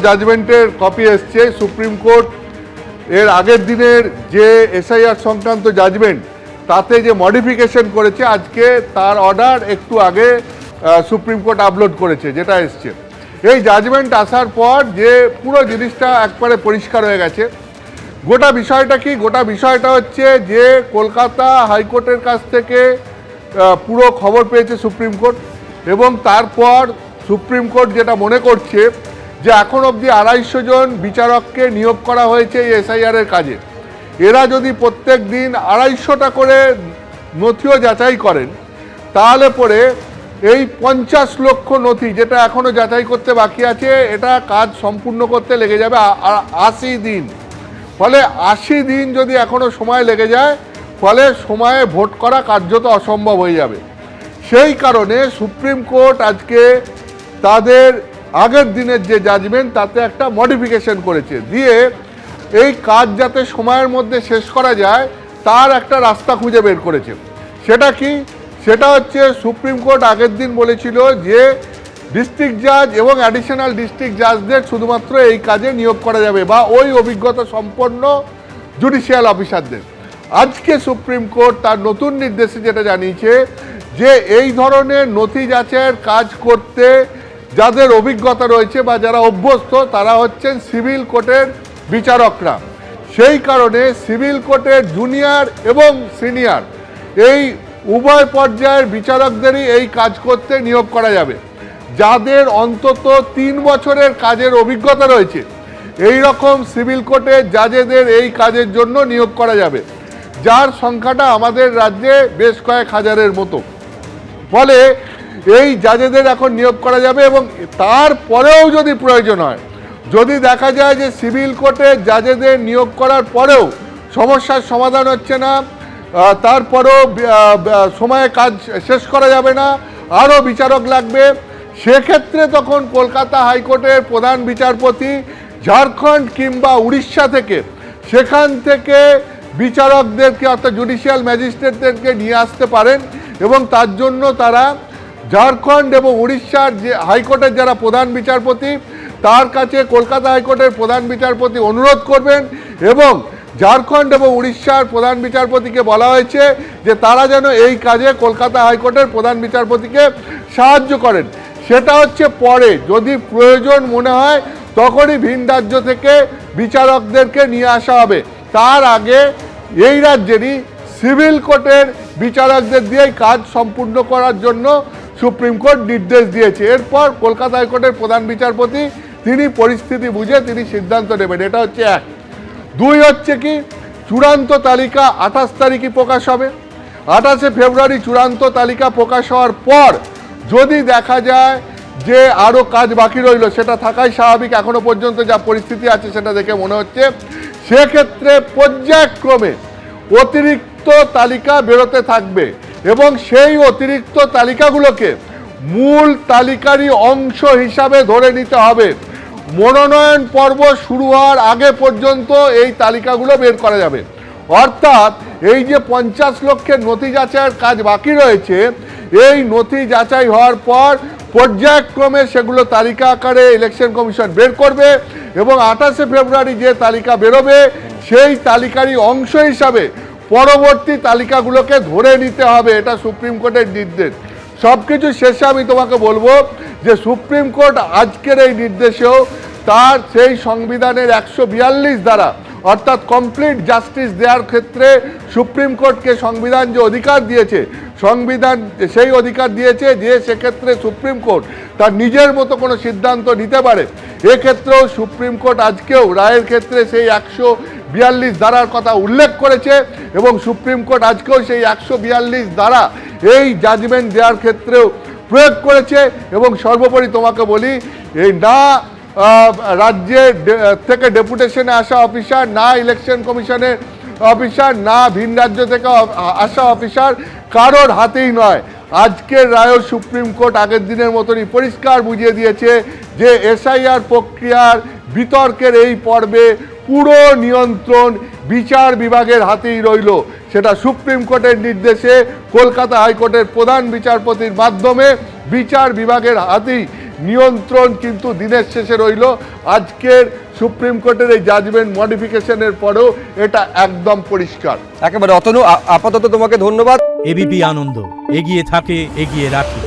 জাজমেন্টের copy এসছে supreme court এর আগের দিনের যে এসআইআর সংক্রান্ত জাজমেন্ট তাতে যে মডিফিকেশন করেছে আজকে তার অর্ডার একটু আগে সুপ্রিম কোর্ট আপলোড করেছে যেটা এসছে। এই জাজমেন্ট আসার পর যে পুরো জিনিসটা একবারে পরিষ্কার হয়ে গেছে। গোটা বিষয়টা কি? গোটা বিষয়টা হচ্ছে যে কলকাতা হাইকোর্টের কাছ থেকে পুরো খবর পেয়েছে সুপ্রিম কোর্ট এবং তারপর সুপ্রিম কোর্ট যেটা মনে করছে যে এখন অবধি 250 জন বিচারককে নিয়োগ করা হয়েছে এই এসআইআরের কাজে। এরা যদি প্রত্যেক দিন 250টা করে নথিও যাচাই করেন তাহলে পরে এই 50 লক্ষ নথি যেটা এখনও যাচাই করতে বাকি আছে এটা কাজ সম্পূর্ণ করতে লেগে যাবে 80 দিন। ফলে 80 দিন যদি এখনও সময় লেগে যায় ফলে সময়ে ভোট করা কার্যত অসম্ভব হয়ে যাবে। সেই কারণে সুপ্রিম কোর্ট আজকে তাদের আগের দিনের যে জাজমেন্ট তাতে একটা মডিফিকেশন করেছে, দিয়ে এই কাজ যাতে সময়ের মধ্যে শেষ করা যায় তার একটা রাস্তা খুঁজে বের করেছে। সেটা কি? সেটা হচ্ছে সুপ্রিম কোর্ট আগের দিন বলেছিল যে ডিস্ট্রিক্ট জাজ এবং অ্যাডিশনাল ডিস্ট্রিক্ট জাজদের শুধুমাত্র এই কাজে নিয়োগ করা যাবে বা ওই অভিজ্ঞতা সম্পন্ন জুডিশিয়াল অফিসারদের। আজকে সুপ্রিম কোর্ট তার নতুন নির্দেশে যেটা জানিয়েছে যে এই ধরনের নথি যাচাইয়ের কাজ করতে যাদের অভিজ্ঞতা রয়েছে বা যারা অভ্যস্ত তারা হচ্ছেন সিভিল কোর্টের বিচারকরা। সেই কারণে সিভিল কোর্টের জুনিয়র এবং সিনিয়র এই উভয় পর্যায়ের বিচারকদেরই এই কাজ করতে নিয়োগ করা যাবে। যাদের অন্তত 3 বছরের কাজের অভিজ্ঞতা রয়েছে এই রকম সিভিল কোর্টের জাজেদের এই কাজের জন্য নিয়োগ করা যাবে, যার সংখ্যাটা আমাদের রাজ্যে বেশ কয়েক হাজারের মতো। ফলে এই জাজেদের এখন নিয়োগ করা যাবে এবং তারপরেও যদি প্রয়োজন হয়, যদি দেখা যায় যে সিভিল কোর্টে জাজেদের নিয়োগ করার পরেও সমস্যার সমাধান হচ্ছে না, তারপরেও সময়ে কাজ শেষ করা যাবে না, আরও বিচারক লাগবে, সেক্ষেত্রে তখন কলকাতা হাইকোর্টের প্রধান বিচারপতি ঝাড়খণ্ড কিংবা উড়িষ্যা থেকে সেখান থেকে বিচারকদেরকে অর্থাৎ জুডিশিয়াল ম্যাজিস্ট্রেটদেরকে নিয়ে আসতে পারেন এবং তার জন্য তারা ঝাড়খণ্ড এবং উড়িষ্যার যে হাইকোর্টের যারা প্রধান বিচারপতি তার কাছে কলকাতা হাইকোর্টের প্রধান বিচারপতি অনুরোধ করবেন এবং ঝাড়খণ্ড এবং উড়িষ্যার প্রধান বিচারপতিকে বলা হয়েছে যে তারা যেন এই কাজে কলকাতা হাইকোর্টের প্রধান বিচারপতিকে সাহায্য করেন। সেটা হচ্ছে পরে যদি প্রয়োজন মনে হয় তখনই ভিন রাজ্য থেকে বিচারকদেরকে নিয়ে আসা হবে। তার আগে এই রাজ্যেরই সিভিল কোর্টের বিচারকদের দিয়েই কাজ সম্পূর্ণ করার জন্য সুপ্রিম কোর্ট নির্দেশ দিয়েছে। এরপর কলকাতা হাইকোর্টের প্রধান বিচারপতি তিনি পরিস্থিতি বুঝে তিনি সিদ্ধান্ত নেবেন। এটা হচ্ছে 1। 2 হচ্ছে কি, চূড়ান্ত তালিকা 28 তারিখই প্রকাশ হবে। 28শে ফেব্রুয়ারি চূড়ান্ত তালিকা প্রকাশ হওয়ার পর যদি দেখা যায় যে আরও কাজ বাকি রইল, সেটা থাকাই স্বাভাবিক এখনো পর্যন্ত যা পরিস্থিতি আছে সেটা দেখে মনে হচ্ছে, সেক্ষেত্রে পর্যায়ক্রমে অতিরিক্ত তালিকা বেরোতে থাকবে এবং সেই অতিরিক্ত তালিকাগুলোকে মূল তালিকারই অংশ হিসাবে ধরে নিতে হবে। মনোনয়ন পর্ব শুরু হওয়ার আগে পর্যন্ত এই তালিকাগুলো বের করা যাবে। অর্থাৎ এই যে 50 লক্ষের নথি যাচাইয়ের কাজ বাকি রয়েছে, এই নথি যাচাই হওয়ার পর পর্যায়ক্রমে সেগুলো তালিকা আকারে ইলেকশন কমিশন বের করবে এবং 28শে ফেব্রুয়ারি যে তালিকা বেরোবে সেই তালিকারই অংশ হিসাবে পরবর্তী তালিকাগুলোকে ধরে নিতে হবে। এটা সুপ্রিম কোর্টের নির্দেশ। সব কিছু শেষে আমি তোমাকে বলবো যে সুপ্রিম কোর্ট আজকের এই নির্দেশেও তার সেই সংবিধানের 142 ধারা অর্থাৎ কমপ্লিট জাস্টিস দেওয়ার ক্ষেত্রে সুপ্রিম কোর্টকে সংবিধান যে অধিকার দিয়েছে, সংবিধান সেই অধিকার দিয়েছে যে সেক্ষেত্রে সুপ্রিম কোর্ট তার নিজের মতো কোনো সিদ্ধান্ত নিতে পারে। এক্ষেত্রেও সুপ্রিম কোর্ট আজকেও রায়ের ক্ষেত্রে সেই 142 ধারার কথা উল্লেখ করেছে এবং সুপ্রিম কোর্ট আজকেও সেই 142 ধারা এই জাজমেন্ট দেওয়ার ক্ষেত্রেও প্রয়োগ করেছে। এবং সর্বোপরি তোমাকে বলি, এই না রাজ্যে থেকে ডেপুটেশনে আসা অফিসার, না ইলেকশন কমিশনের অফিসার, না ভিন রাজ্য থেকে আসা অফিসার, কারোর হাতেই নয়। আজকের রায়ও সুপ্রিম কোর্ট আগের দিনের মতনই পরিষ্কার বুঝিয়ে দিয়েছে যে এসআইআর প্রক্রিয়ার বিতর্কের এই পর্বে পুরো নিয়ন্ত্রণ বিচার বিভাগের হাতেই রইল। সেটা সুপ্রিম কোর্টের নির্দেশে কলকাতা হাইকোর্টের প্রধান বিচারপতির মাধ্যমে বিচার বিভাগের হাতেই নিয়ন্ত্রণ কিন্তু দিনের শেষে রইল। আজকের সুপ্রিম কোর্টের এই জাজমেন্ট মডিফিকেশনের পরেও এটা একদম পরিষ্কার। একেবারে অতনু, আপাতত তোমাকে ধন্যবাদ। এবিপি আনন্দ, এগিয়ে থাকে, এগিয়ে রাখে।